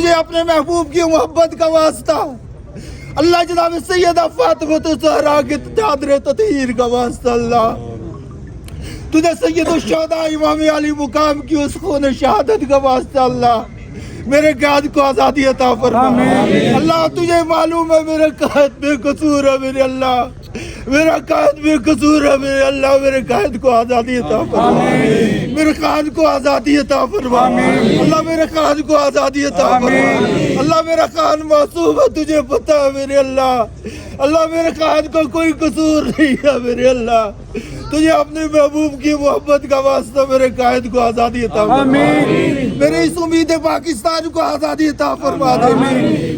तुझे अपने महबूब की मोहब्बत का वास्ता, अल्लाह जनाब सैयदा फातिमा ज़हरा के चादर तत्हीर का वास्ता, अल्लाह तुझे सैयद शुहदा इमाम अली मुकाम की उस खून शहादत का वास्ता, अल्लाह मेरे कायद को आज़ादी अता फरमा। अल्लाह तुझे मालूम है मेरा कायद बेकसूर है, मेरे अल्लाह मेरा कायद बेकसूर है, मेरे अल्लाह मेरे कायद को आज़ादी अता फरमा, मेरे कायद को आज़ादी अता फरमा, अल्लाह मेरे कायद को आज़ादी अता फरमा। अल्लाह मेरा कायद मासूम है, तुझे पता है मेरे अल्लाह, अल्लाह मेरे कायद को कोई कसूर नहीं है मेरे अल्लाह, तुझे अपने महबूब की मोहब्बत का वास्ता मेरे कायद को आज़ादी अता फरमा। मेरी इस उम्मीद पाकिस्तान को आज़ादी अता फरमा दे,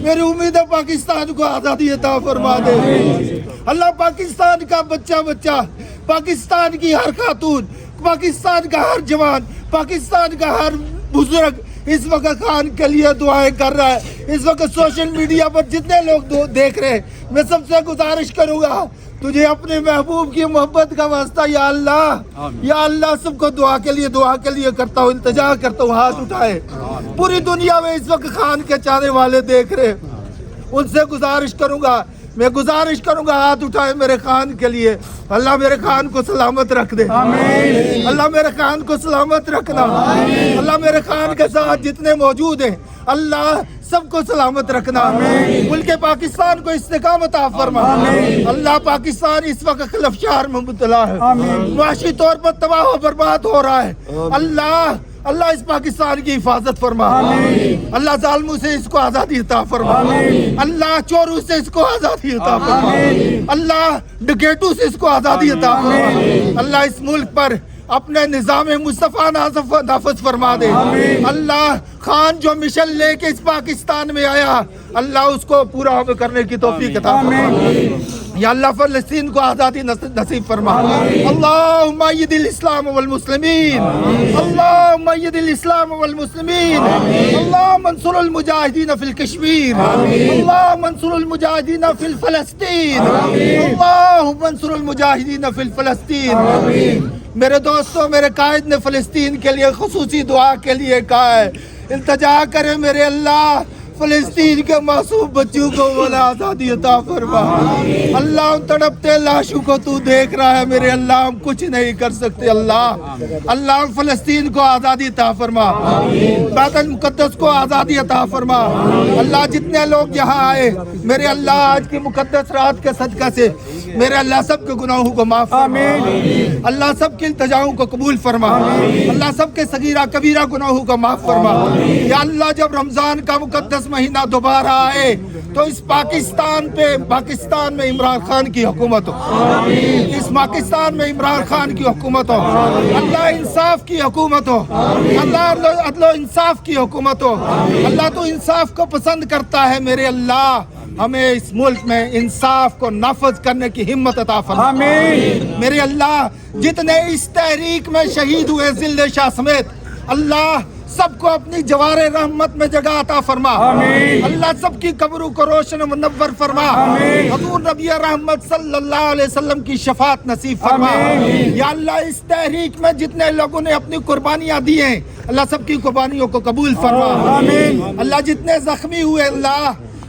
मेरी उम्मीद पाकिस्तान को आज़ादी अता फरमा दे। अल्लाह पाकिस्तान का बच्चा बच्चा, पाकिस्तान की हर खातून, पाकिस्तान का हर जवान, पाकिस्तान का हर बुजुर्ग इस वक्त खान के लिए दुआएं कर रहा है। इस वक्त सोशल मीडिया पर जितने लोग देख रहे हैं, मैं सबसे गुजारिश करूंगा तुझे अपने महबूब की मोहब्बत का वास्ता, या अल्लाह सबको दुआ के लिए करता हूँ, इल्तिजा करता हूँ, हाथ उठाए। पूरी दुनिया में इस वक्त खान के चाहने वाले देख रहे, उनसे गुजारिश करूंगा, मैं गुजारिश करूंगा हाथ उठाए मेरे खान के लिए। अल्लाह मेरे खान को सलामत रख दे, अल्लाह मेरे खान को सलामत रखना, अल्लाह मेरे खान के साथ जितने मौजूद हैं अल्लाह सबको सलामत रखना, मुल्क पाकिस्तान को इस्तिकामत अता फरमा। अल्लाह पाकिस्तान इस वक्त खलफशार में मुब्तला है, माशी तौर पर तबाह और बर्बाद हो रहा है। अल्लाह इस पाकिस्तान की हिफाजत फरमा, अल्लाह जालिमों से इसको आज़ादी अता फरमा, अल्लाह चोरों से इसको आज़ादी अता फरमा, अल्लाह डकैतों से इसको आज़ादी अता फरमा। अल्लाह इस मुल्क पर अपने निज़ाम मुस्तफ़ा नाफिज़ फरमा दे। अल्लाह खान जो मिशन लेके इस पाकिस्तान में आया, अल्लाह उसको पूरा करने की तौफीक अता फरमा। या अल्लाह फ़लस्तीन को आज़ादी नसीब फरमा। अल्लाहुम्मा यदिल इस्लाम वल मुस्लिमीन, अल्लाहुम्मा यदिल इस्लाम वल मुस्लिमीन, अल्लाह मंसूरुल मुजाहिदीन फिल कश्मीर, अल्लाह मंसूरुल मुजाहिदीन फिल फ़लस्तीन, अल्लाह मंसूरुल मुजाहिदीन फिल फ़लस्तीन। मेरे दोस्तों, मेरे कायद ने फ़लस्तीन के लिए खुसूसी दुआ के लिए कहा है, इल्तिजा करे मेरे अल्लाह फ़लस्तीन के मासूम बच्चों को वाला आज़ादी अता फरमा। अल्लाह उन तड़पते लाशों को तू देख रहा है मेरे अल्लाह, हम कुछ नहीं कर सकते। अल्लाह फ़लस्तीन को आज़ादी अता फरमा, बैतुल मुक़द्दस को आज़ादी अता फरमा। अल्लाह जितने लोग यहाँ आए मेरे अल्लाह आज की मुक़द्दस रात के सदक़े से मेरे अल्लाह सबके गुनाहों को माफ़ फरमा, अल्लाह सबके इल्तिजाओं को कबूल फरमा, अल्लाह सबके सगीरा कबीरा गुनाहों को माफ़ फरमा। या अल्लाह जब रमज़ान का मुक़द्दस महीना दोबारा आए तो इस पाकिस्तान में इमरान खान की हुकूमत हो, इस पाकिस्तान में इमरान खान की हुकूमत हो, अल्लाह इंसाफ की हुकूमत हो, अल्लाह अदल इंसाफ की हुकूमत हो। अल्लाह तो इंसाफ को पसंद करता है मेरे अल्लाह, हमें इस मुल्क में इंसाफ को नाफज करने की हिम्मत अता फरमा। मेरे अल्लाह जितने इस तहरीक में शहीद हुए जिल्दे शाह समेत, अल्लाह सबको अपनी जवारे रहमत में जगह अता फरमा। अल्लाह सबकी कब्रों को रोशन मुनव्वर फरमा। हुजूर नबी रहमत सल्लल्लाहु अलैहि वसल्लम की शफाअत नसीब फरमा। या अल्लाह इस तहरीक में जितने लोगों ने अपनी कुर्बानियां दी हैं, अल्लाह सबकी कुर्बानियों को कबूल फरमा। अल्लाह जितने जख्मी हुए अल्लाह,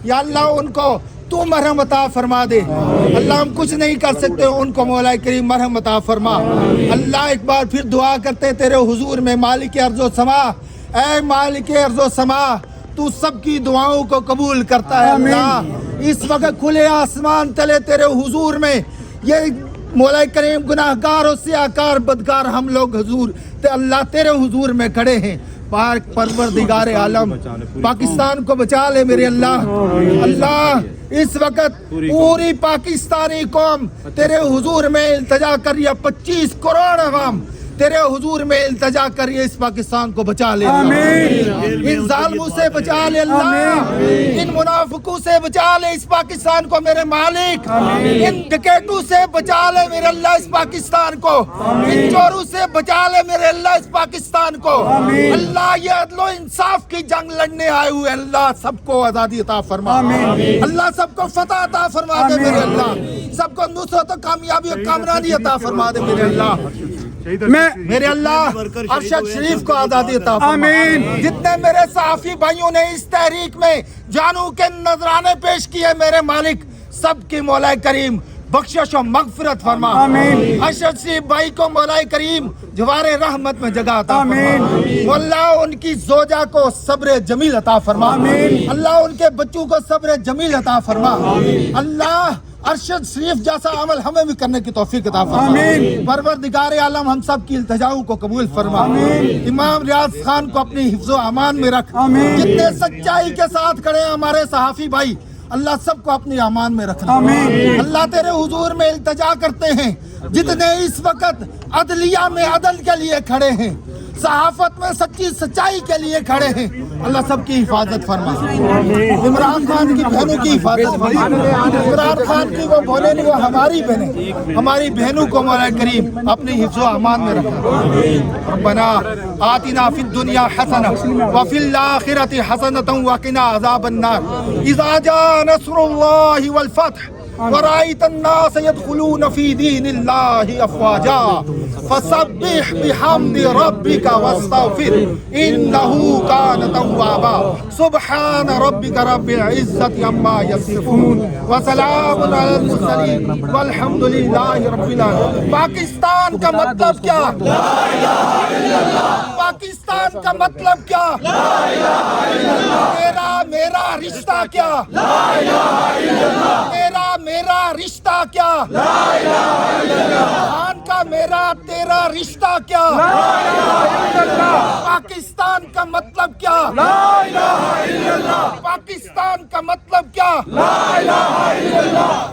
या अल्लाह उनको तू मरहम अता फरमा दे। अल्लाह हम कुछ नहीं कर सकते, उनको मौला करीम मरहम अता फरमा। अल्लाह एक बार फिर दुआ करते तेरे हुजूर में, मालिक अर्ज़ो समा, ऐ मालिक अर्ज़ो समा, तू सबकी दुआओं को कबूल करता है। अल्लाह इस वक्त खुले आसमान तले तेरे हुजूर में ये मौला करीम गुनाहगार और सियाकार बदकार हम लोग हुजूर अल्लाह तेरे हुजूर में खड़े हैं। पाक परवरदिगार आलम पाकिस्तान को बचा ले मेरे अल्लाह। अल्लाह इस वक्त पूरी पाकिस्तानी कौम तेरे हुजूर में इल्तिजा कर रही है, 25 करोड़ अवाम तेरे हुजूर में इल्तिजा करिए, इस पाकिस्तान को बचा ले, इन जालिमों से बचा ले अल्लाह, इन मुनाफिकों से बचा ले इस पाकिस्तान को मेरे मालिक, इन डकैतों से बचा ले मेरे अल्लाह इस पाकिस्तान को, इन चोरों से बचा ले मेरे अल्लाह इस पाकिस्तान को। अल्लाह ये अदलो इंसाफ की जंग लड़ने आए हुए अल्लाह सबको आजादी अता फरमा, अल्लाह सबको फतह अता फरमा दे मेरे अल्लाह, सबको नुसरत कामयाबी और कामरानी अता फरमा दे मेरे अल्लाह। میں میرے اللہ ارشد شریف کو آزادی عطا فرما۔ آمین۔ جتنے میرے صحافی بھائیوں نے اس تحریک میں جانوں کے نذرانے پیش کیے میرے مالک سب کی مولا کریم بخشش و مغفرت فرما۔ آمین۔ ارشد شریف بھائی کو مولا کریم جوار رحمت میں جگہ عطا فرما۔ آمین۔ اللہ ان کی زوجہ کو صبر جمیل عطا فرما۔ آمین۔ اللہ ان کے بچوں کو صبر جمیل عطا فرما۔ اللہ ارشد شریف جیسا عمل ہمیں بھی کرنے کی توفیق عطا فرما۔ آمین۔ پروردگار عالم ہم سب کی التجاؤں کو قبول فرما۔ آمین۔ امام ریاض خان کو اپنی حفظ و امان میں رکھ۔ آمین۔ جتنے سچائی کے ساتھ کھڑے ہیں ہمارے صحافی بھائی اللہ سب کو اپنی امان میں رکھنا۔ آمین۔ اللہ تیرے حضور میں التجا کرتے ہیں جتنے اس وقت عدلیہ میں عدل کے لیے کھڑے ہیں صحافت میں سچی سچائی کے لیے کھڑے ہیں اللہ سب کی حفاظت فرما۔ عمران خان کی بہنوں کی حفاظت فرما۔ عمران خان کی وہ بہنیں وہ ہماری بہنیں ہماری بہنوں کو مولا کریم اپنی حفظ و امان میں رکھنا۔ ربنا آتنا فی الدنیا حسنہ وفی الآخرۃ حسنۃ وقنا عذاب النار اذا جاء نصر اللہ والفتح ورأيت الناس يدخلون في دين الله أفواجا فسبح بحمد ربك واستغفر إنه كان توابا سبحان ربك رب العزة عما يصفون وسلام على المرسلين والحمد لله رب العالمين۔ پاکستان کا مطلب کیا؟ لا الہ الا اللہ۔ پاکستان کا مطلب کیا؟ لا الہ الا اللہ۔ تیرا میرا رشتہ کیا؟ لا الہ الا اللہ۔ تیرا میرا رشتہ کیا؟ لا الہ الا اللہ۔ خان کا میرا تیرا رشتہ کیا؟ لا الہ الا اللہ۔ پاکستان کا مطلب کیا؟ لا الہ الا اللہ۔ پاکستان کا مطلب کیا؟ لا الہ الا اللہ۔